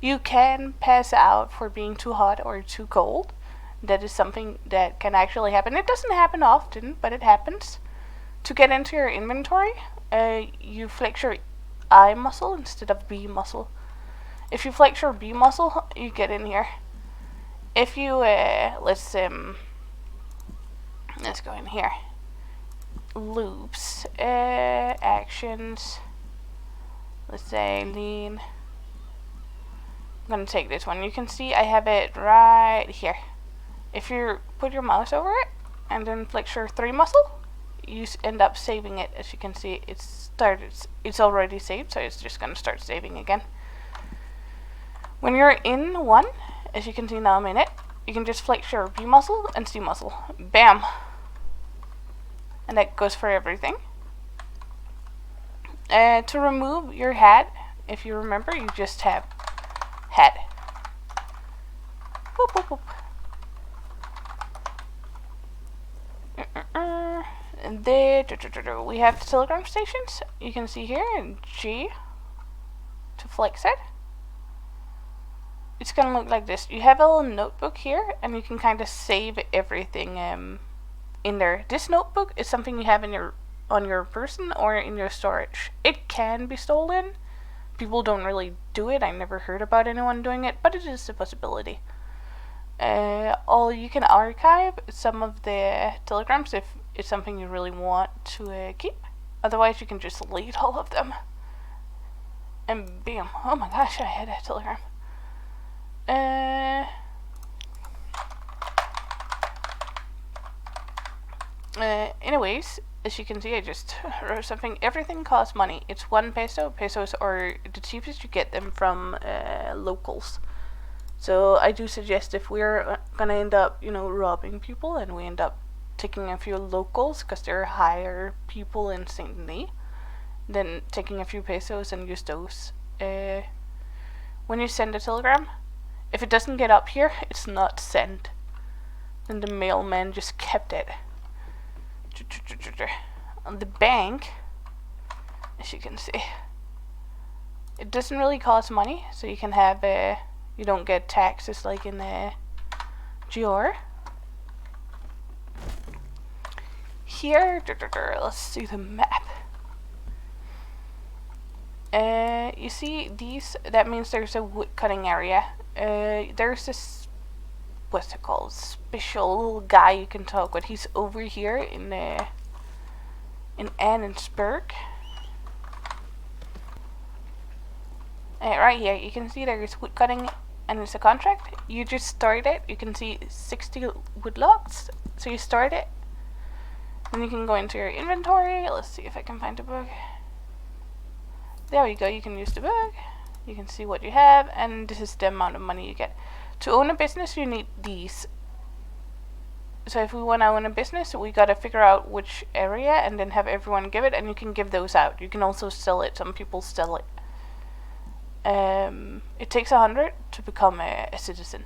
You can pass out for being too hot or too cold. That is something that can actually happen. It doesn't happen often, but it happens. To get into your inventory, you flex your I muscle instead of B muscle. If you flex your B muscle, you get in here. If you let's go in here. Loops, actions. Let's say lean. I'm gonna take this one. You can see I have it right here. If you put your mouse over it and then flex your 3 muscle, you end up saving it. As you can see, it's already saved, so it's just gonna start saving again. When you're in 1, as you can see now I'm in it, you can just flex your B muscle and C muscle. Bam! And that goes for everything. To remove your hat, if you remember, you just have hat. Boop, boop, boop. And there, we have the telegram stations. You can see here, G, to flex it. It's gonna look like this. You have a little notebook here, and you can kind of save everything in there. This notebook is something you have on your person or in your storage. It can be stolen. People don't really do it. I never heard about anyone doing it, but it is a possibility. You can archive some of the telegrams if it's something you really want to keep. Otherwise, you can just delete all of them. And bam! Oh my gosh, I had a telegram. Anyways, as you can see, I just wrote something. Everything costs money. It's 1 peso. Pesos are the cheapest. You get them from locals. So I do suggest if we're gonna end up, robbing people, and we end up taking a few locals because they're higher people in Saint Denis, then taking a few pesos and use those. When you send a telegram, if it doesn't get up here, it's not sent. Then the mailman just kept it. On the bank, as you can see, it doesn't really cost money, so you can have you don't get taxes like in GR. Here, let's see the map. You see these? That means there's a wood cutting area. There's this, what's it called? Special guy you can talk with. He's over here in Annensburg. Right here, you can see there's wood cutting and it's a contract. You just start it. You can see 60 wood logs. So you start it. Then you can go into your inventory. Let's see if I can find a book. There we go. You can use the book. You can see what you have, and this is the amount of money you get. To own a business, you need these. So if we want to own a business, we gotta figure out which area and then have everyone give it, and you can give those out. You can also sell it. Some people sell it. It takes 100 to become a citizen.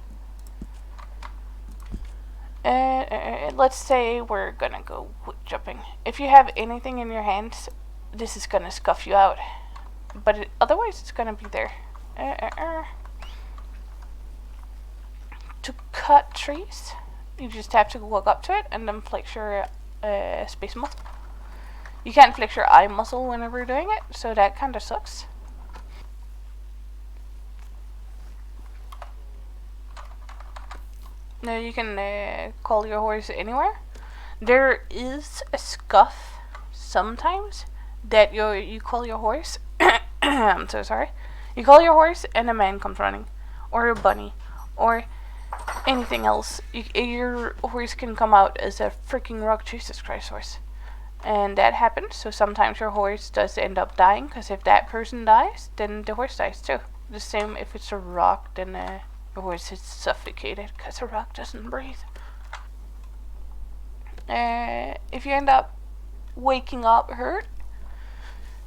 Let's say we're gonna go wood chopping. If you have anything in your hands, this is gonna scuff you out. But otherwise, it's gonna be there. To cut trees, you just have to walk up to it and then flex your space muscle. You can't flex your I muscle whenever you're doing it, so that kind of sucks. Now you can call your horse anywhere. There is a scuff sometimes that you call your horse. I'm so sorry. You call your horse and a man comes running, or a bunny, or anything else. Your horse can come out as a freaking rock, Jesus Christ horse. And that happens, so sometimes your horse does end up dying, because if that person dies, then the horse dies too. The same if it's a rock, then your horse is suffocated, because a rock doesn't breathe. If you end up waking up hurt,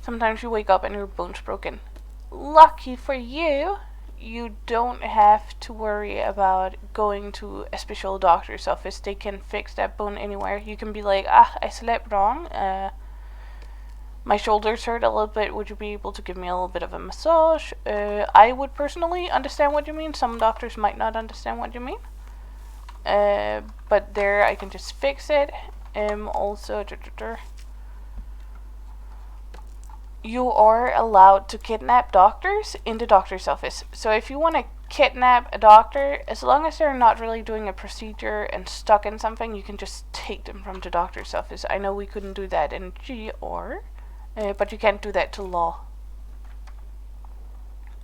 sometimes you wake up and your bone's broken. Lucky for you, you don't have to worry about going to a special doctor's office. They can fix that bone anywhere. You can be like, I slept wrong. My shoulders hurt a little bit. Would you be able to give me a little bit of a massage? I would personally understand what you mean. Some doctors might not understand what you mean. But there I can just fix it. Also, you are allowed to kidnap doctors in the doctor's office. So if you want to kidnap a doctor, as long as they're not really doing a procedure and stuck in something, you can just take them from the doctor's office. I know we couldn't do that in GR, but you can't do that to law.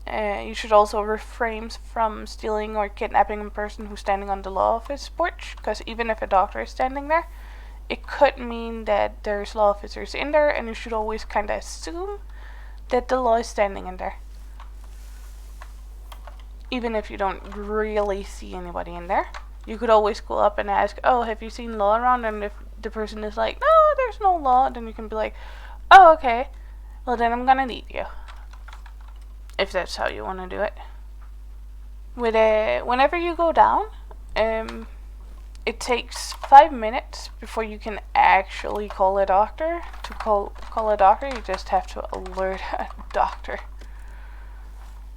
You should also refrain from stealing or kidnapping a person who's standing on the law office porch, because even if a doctor is standing there, it could mean that there's law officers in there, and you should always kind of assume that the law is standing in there. Even if you don't really see anybody in there, you could always go up and ask, oh, have you seen law around? And if the person is like, no, there's no law, then you can be like, oh, okay, well then I'm gonna need you. If that's how you want to do it. With whenever you go down, it takes 5 minutes before you can actually call a doctor. To call a doctor, you just have to alert a doctor.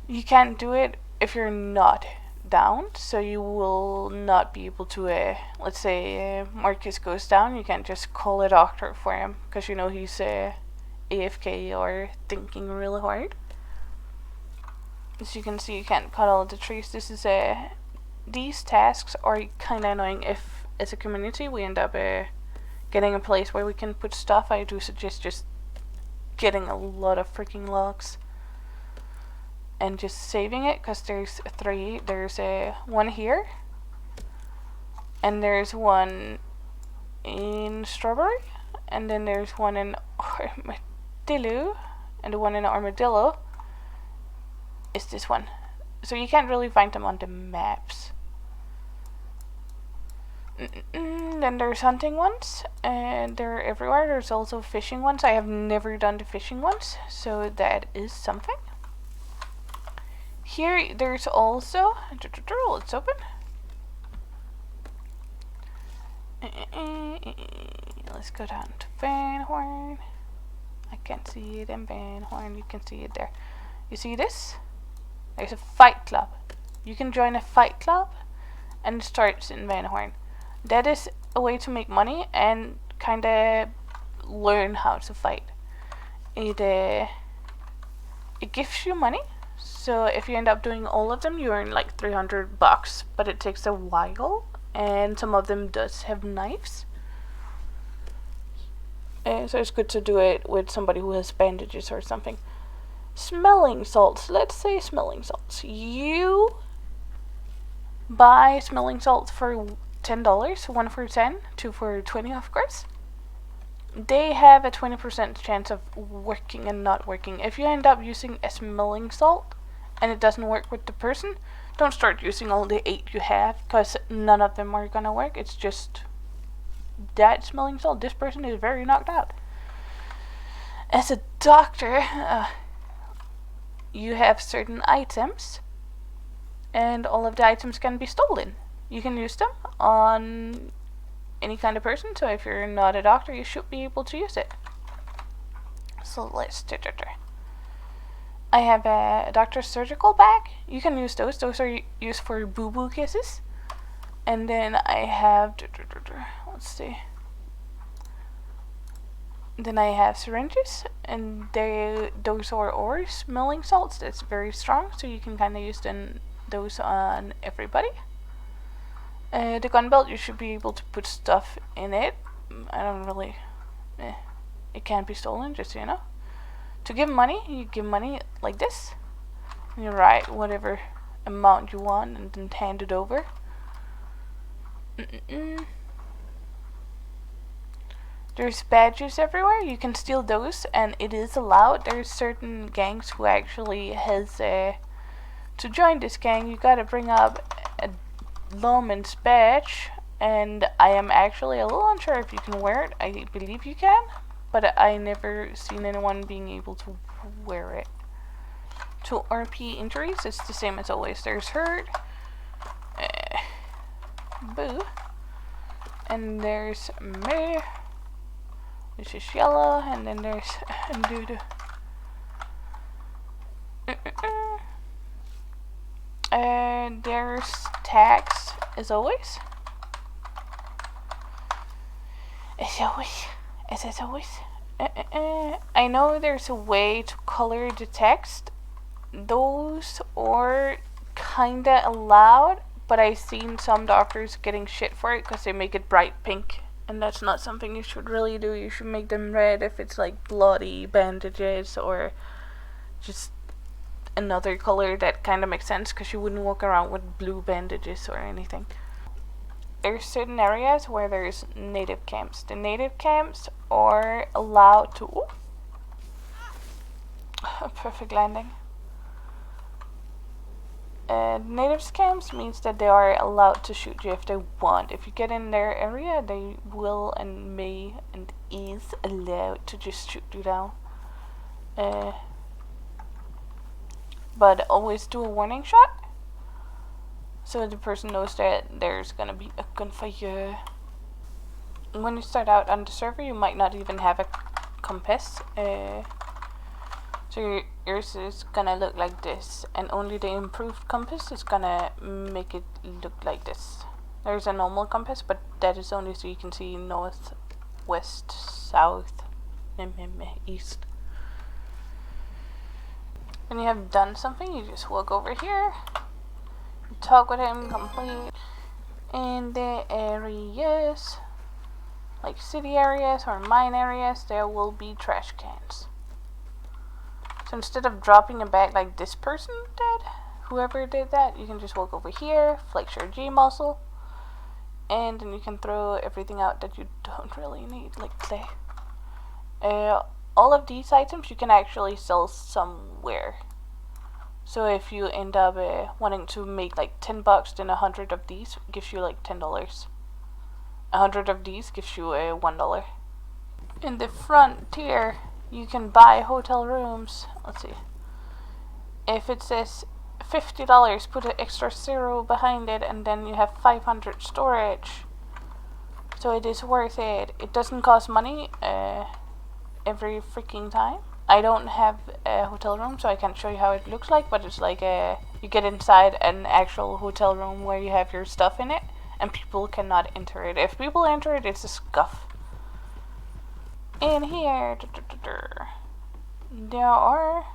You can't do it if you're not down, so you will not be able to, let's say Marcus goes down, you can't just call a doctor for him, because you know he's AFK or thinking really hard. As you can see, you can't cut all of the trees. This is these tasks are kind of annoying if, as a community, we end up getting a place where we can put stuff. I do suggest just getting a lot of freaking logs and just saving it, because there's 3. There's one here, and there's one in Strawberry, and then there's one in Armadillo, and the one in Armadillo is this one. So you can't really find them on the maps. Then there's hunting ones, and they're everywhere. There's also fishing ones. I have never done the fishing ones, so that is something. Here there's also, let's open. Let's go down to Van Horn. I can't see it in Van Horn. You can see it there. You see this? There's a fight club. You can join a fight club, and it starts in Van Horn. That is a way to make money and kind of learn how to fight. It gives you money. So if you end up doing all of them, you earn like $300, but it takes a while, and some of them does have knives. So it's good to do it with somebody who has bandages or something. Smelling salts. Let's say smelling salts. You buy smelling salts for $10, 1 for 10, 2 for 20, of course. They have a 20% chance of working and not working. If you end up using a smelling salt and it doesn't work with the person, don't start using all the 8 you have, because none of them are gonna work. It's just that smelling salt. This person is very knocked out. As a doctor, you have certain items, and all of the items can be stolen. You can use them on any kind of person, so if you're not a doctor, you should be able to use it. So let's do. I have a doctor's surgical bag. You can use those. Those are used for boo-boo kisses. And then I have, let's see. Then I have syringes, and those are smelling salts. That's very strong, so you can kind of use those on everybody. The gun belt, you should be able to put stuff in it. I don't really, it can't be stolen, just so you know. To give money, you give money like this. And you write whatever amount you want and then hand it over. There's badges everywhere. You can steal those, and it is allowed. There's certain gangs who actually has to join this gang, you gotta bring up a Lawman's badge, and I am actually a little unsure if you can wear it. I believe you can, but I never seen anyone being able to wear it. To RP injuries, it's the same as always. There's hurt, boo, and there's me. This is yellow, and then there's doo-doo. There's tags, as always. As always. I know there's a way to color the text. Those are kinda allowed, but I've seen some doctors getting shit for it because they make it bright pink. And that's not something you should really do. You should make them red if it's like bloody bandages or just another color that kind of makes sense, because you wouldn't walk around with blue bandages or anything. There's certain areas where there's native camps. The native camps are allowed to... a perfect landing. Natives camps means that they are allowed to shoot you if they want. If you get in their area, they will and may and is allowed to just shoot you down. But always do a warning shot, so the person knows that there's gonna be a gunfire. When you start out on the server, you might not even have a compass. So yours is gonna look like this, and only the improved compass is gonna make it look like this. There's a normal compass, but that is only so you can see north, west, south, east. When you have done something, you just walk over here, you talk with him, complete. In the areas, like city areas or mine areas, there will be trash cans. So instead of dropping a bag like this person did, whoever did that, you can just walk over here, flex your G muscle, and then you can throw everything out that you don't really need, like clay. All of these items you can actually sell somewhere. So if you end up wanting to make like $10, then 100 of these gives you like $10. 100 of these gives you $1. In the frontier, you can buy hotel rooms. Let's see. If it says $50, put an extra 0 behind it, and then you have 500 storage. So it is worth it. It doesn't cost money every freaking time. I don't have a hotel room, so I can't show you how it looks like, but it's like you get inside an actual hotel room where you have your stuff in it, and people cannot enter it. If people enter it, it's a scuff. In here, there are,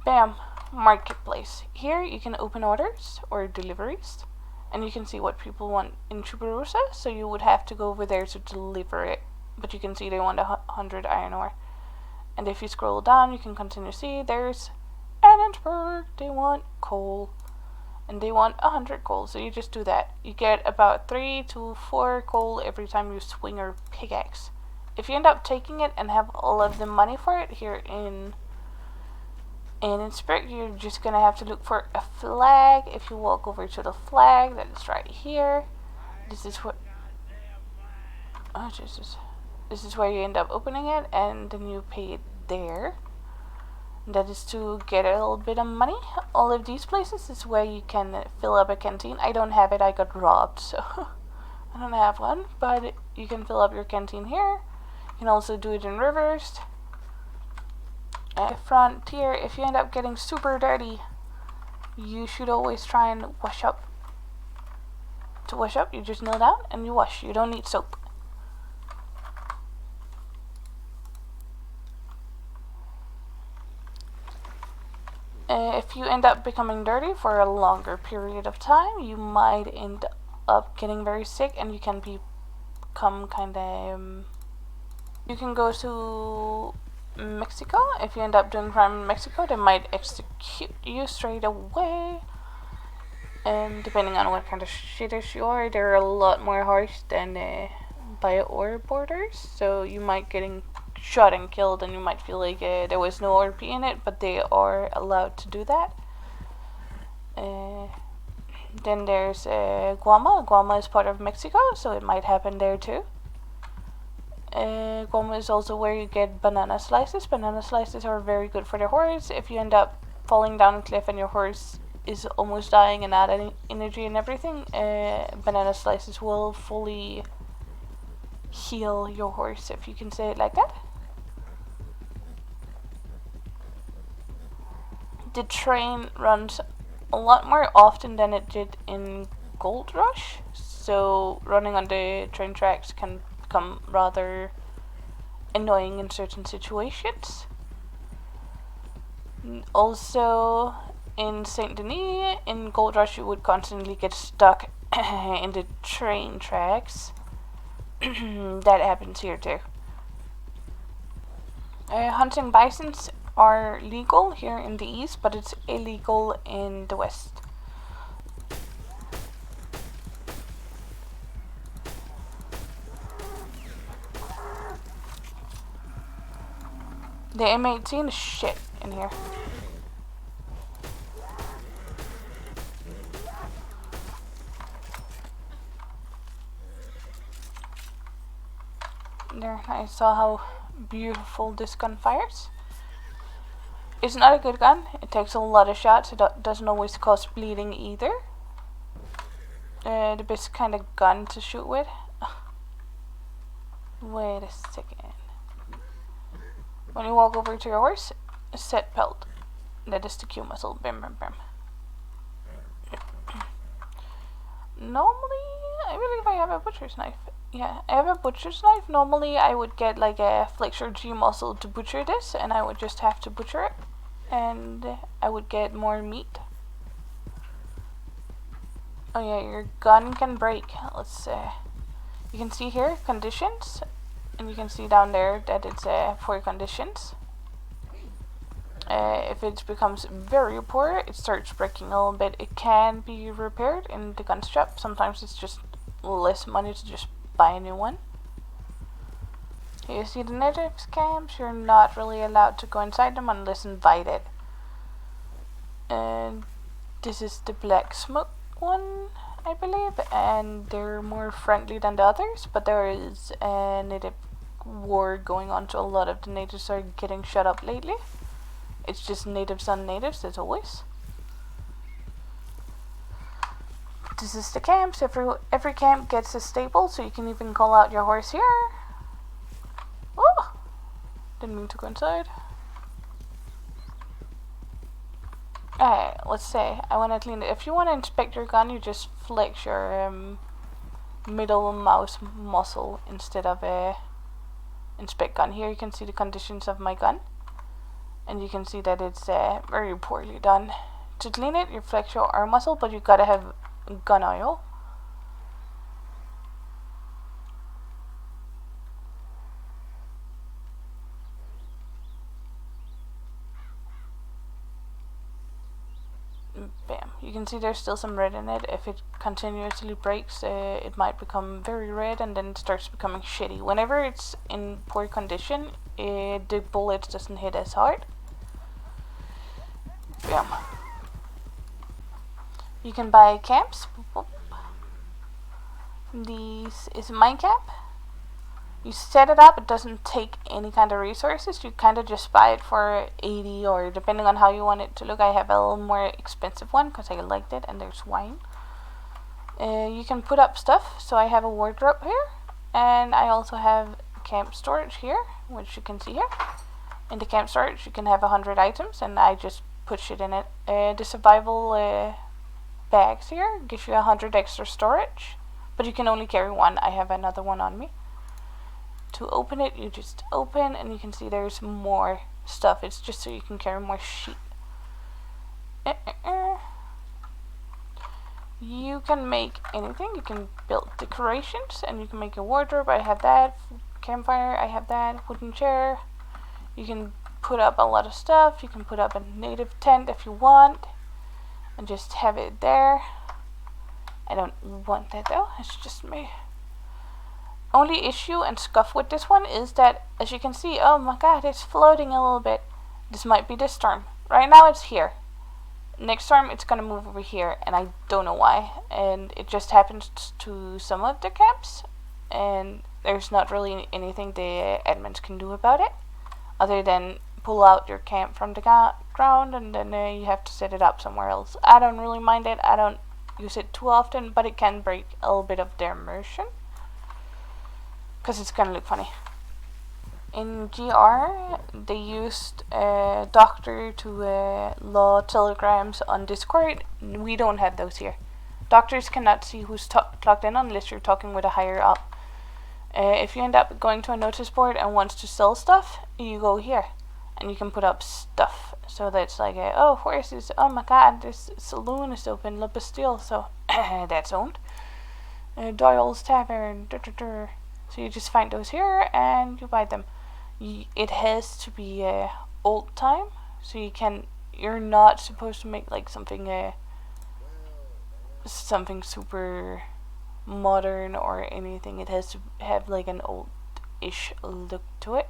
bam, marketplace. Here you can open orders or deliveries, and you can see what people want in Chuparusa, so you would have to go over there to deliver it. But you can see they want 100 iron ore. And if you scroll down, you can continue to see there's Edinburgh, they want coal, and they want 100 coal, so you just do that. You get about 3 to 4 coal every time you swing your pickaxe. If you end up taking it and have all of the money for it here in Innsbruck, you're just gonna have to look for a flag. If you walk over to the flag, that is right here. This is what... oh Jesus. This is where you end up opening it, and then you pay it there. That is to get a little bit of money. All of these places is where you can fill up a canteen. I don't have it, I got robbed, so I don't have one, but you can fill up your canteen here. You can also do it in rivers. At frontier, if you end up getting super dirty, you should always try and wash up. To wash up, you just kneel down and you wash. You don't need soap. If you end up becoming dirty for a longer period of time, you might end up getting very sick, and you can become kind of... you can go to Mexico. If you end up doing crime in Mexico, they might execute you straight away. And depending on what kind of shitters you are, they're a lot more harsh than by ore borders. So you might getting shot and killed, and you might feel like there was no RP in it, but they are allowed to do that. Then there's Guama. Guama is part of Mexico, so it might happen there too. Guama is also where you get banana slices. Banana slices are very good for the horse. If you end up falling down a cliff and your horse is almost dying and out of energy and everything, banana slices will fully heal your horse, if you can say it like that. The train runs a lot more often than it did in Gold Rush, so running on the train tracks can become rather annoying in certain situations. Also, in Saint Denis, in Gold Rush, you would constantly get stuck in the train tracks. That happens here too. Hunting bisons are legal here in the east, but it's illegal in the west. The M18 is shit in here. There, I saw how beautiful this gun fires. It's not a good gun. It takes a lot of shots. It doesn't always cause bleeding either. The best kind of gun to shoot with. Wait a second. When you walk over to your horse, set pelt. That is the Q muscle. Bam, bam, bam. Normally, I believe I have a butcher's knife. Yeah, I have a butcher's knife. Normally, I would get like a flexor G muscle to butcher this, and I would just have to butcher it, and I would get more meat. Oh yeah, your gun can break. Let's you can see here conditions, and you can see down there that it's poor conditions. If it becomes very poor, it starts breaking a little bit. It can be repaired in the gun shop. Sometimes it's just less money to just buy a new one. Here you see the natives camps. You're not really allowed to go inside them unless invited. And this is the black smoke one, I believe, and they're more friendly than the others, but there is a native war going on, so a lot of the natives are getting shut up lately. It's just natives on natives, as always. This is the camps. Every camp gets a stable, so you can even call out your horse here. Oh! Didn't mean to go inside. Alright, let's say I want to clean it. If you want to inspect your gun, you just flex your middle mouse muscle instead of inspect gun. Here you can see the conditions of my gun, and you can see that it's very poorly done. To clean it, you flex your arm muscle, but you gotta have gun oil. Bam. You can see there's still some red in it. If it continuously breaks, it might become very red and then it starts becoming shitty. Whenever it's in poor condition, the bullets doesn't hit as hard. Bam. You can buy camps. This is my camp. You set it up. It doesn't take any kind of resources. You kind of just buy it for 80, or depending on how you want it to look. I have a little more expensive one because I liked it, and there's wine. You can put up stuff. So I have a wardrobe here, and I also have camp storage here, which you can see here. In the camp storage, you can have 100 items, and I just put shit in it. The survival bags here gives you 100 extra storage, but you can only carry one. I have another one on me. To open it, you just open, and you can see there's more stuff. It's just so you can carry more sheet. You can make anything. You can build decorations, and you can make a wardrobe. I have that. Campfire, I have that. Wooden chair. You can put up a lot of stuff. You can put up a native tent if you want, and just have it there. I don't want that though. It's just me. Only issue and scuff with this one is that, as you can see, oh my god, it's floating a little bit. This might be this storm. Right now it's here. Next storm it's gonna move over here, and I don't know why. And it just happens to some of the camps, and there's not really anything the admins can do about it, other than pull out your camp from the ground, and then you have to set it up somewhere else. I don't really mind it. I don't use it too often, but it can break a little bit of their immersion. because it's gonna look funny. In GR, they used a doctor to law telegrams on Discord. We don't have those here. Doctors cannot see who's clocked in unless you're talking with a higher up. If you end up going to a notice board and wants to sell stuff, you go here and you can put up stuff. So that's like, oh, horses, oh my god, this saloon is open, La Bastille, so that's owned. Doyle's Tavern, so you just find those here and you buy them. It has to be old time, so you're not supposed to make like something super modern or anything. It has to have like an old-ish look to it.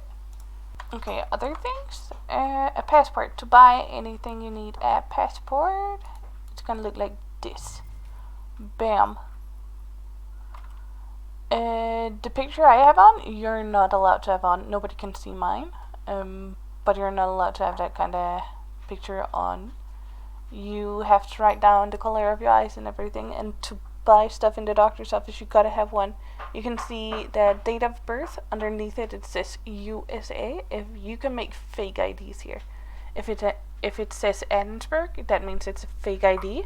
Okay, other things. A passport. To buy anything you need a passport. It's gonna look like this. Bam. The picture I have on, you're not allowed to have on. Nobody can see mine. But you're not allowed to have that kind of picture on. You have to write down the color of your eyes and everything. And to buy stuff in the doctor's office, you gotta have one. You can see the date of birth. Underneath it, it says USA. If you can make fake IDs here. If it says Edinburgh, that means it's a fake ID.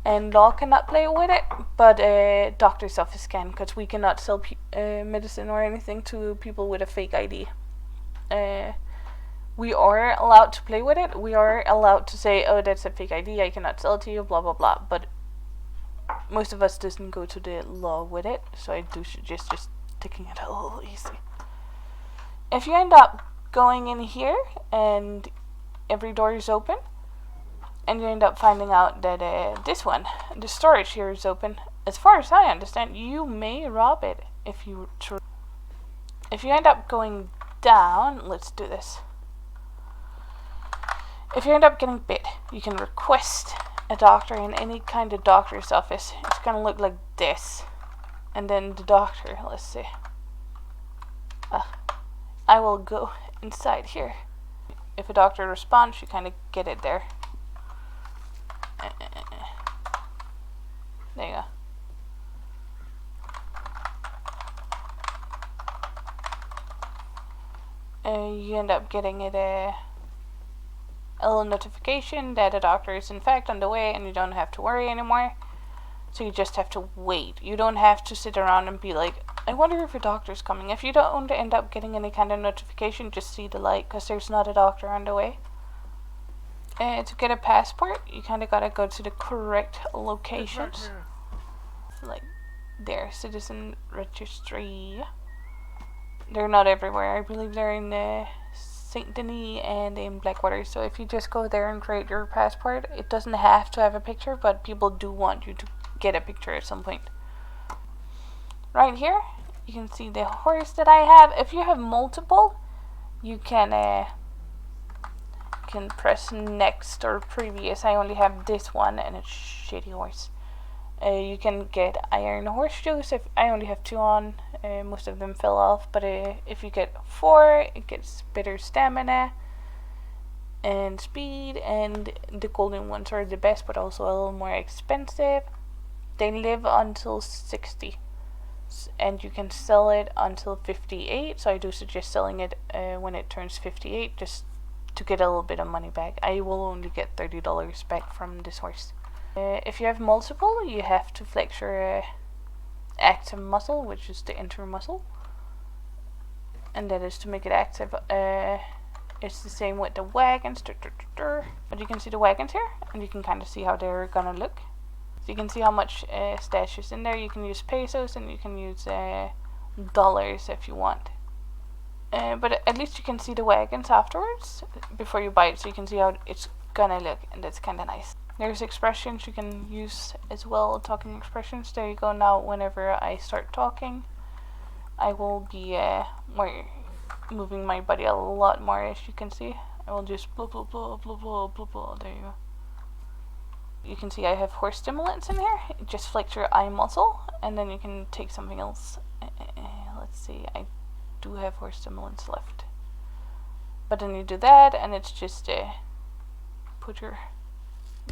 And law cannot play with it, but doctor's office can, because we cannot sell medicine or anything to people with a fake ID. We are allowed to play with it. We are allowed to say, oh, that's a fake ID, I cannot sell it to you, blah blah blah. But most of us doesn't go to the law with it, so I do suggest just taking it a little easy. If you end up going in here and every door is open, and you end up finding out that this one, the storage here, is open, as far as I understand, you may rob it if you if you end up going down. Let's do this. If you end up getting bit, you can request a doctor in any kind of doctor's office. It's gonna look like this, and then the doctor, let's see, I will go inside here. If a doctor responds, you kind of get it there. There you go. You end up getting it a little notification that a doctor is in fact on the way, and you don't have to worry anymore. So you just have to wait. You don't have to sit around and be like, I wonder if a doctor's coming. If you don't end up getting any kind of notification, just see the light, because there's not a doctor on the way. To get a passport, you kind of gotta go to the correct locations. Like there, citizen registry. They're not everywhere. I believe they're in Saint Denis and in Blackwater. So if you just go there and create your passport, it doesn't have to have a picture, but people do want you to get a picture at some point. Right here, you can see the horse that I have. If you have multiple, you can press next or previous. I only have this one and it's shitty horse. You can get iron horseshoes. If I only have 2 on, most of them fell off, but if you get 4, it gets better stamina and speed, and the golden ones are the best, but also a little more expensive. They live until 60, and you can sell it until 58, so I do suggest selling it when it turns 58, just to get a little bit of money back. I will only get $30 back from this horse. If you have multiple, you have to flex your active muscle, which is the enter muscle, and that is to make it active. It's the same with the wagons, but you can see the wagons here, and you can kind of see how they're gonna look. So you can see how much stash is in there. You can use pesos and you can use dollars if you want. But at least you can see the wagons afterwards before you buy it, so you can see how it's gonna look, and that's kind of nice. There's expressions you can use as well, talking expressions. There you go. Now whenever I start talking, I will be moving my body a lot more, as you can see. I will just blah blah blah blah blah blah blah. There you go. You can see I have horse stimulants in here. Just flex your eye muscle, and then you can take something else. Let's see, I do have horse stimulants left. But then you do that, and it's just put your,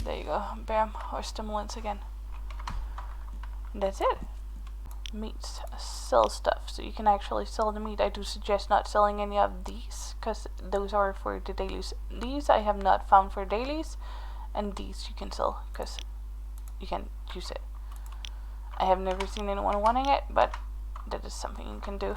there you go, bam, horse stimulants again. And that's it. meats, sell stuff, so you can actually sell the meat. I do suggest not selling any of these because those are for the dailies. These I have not found for dailies, and these you can sell because you can use it. I have never seen anyone wanting it, but that is something you can do.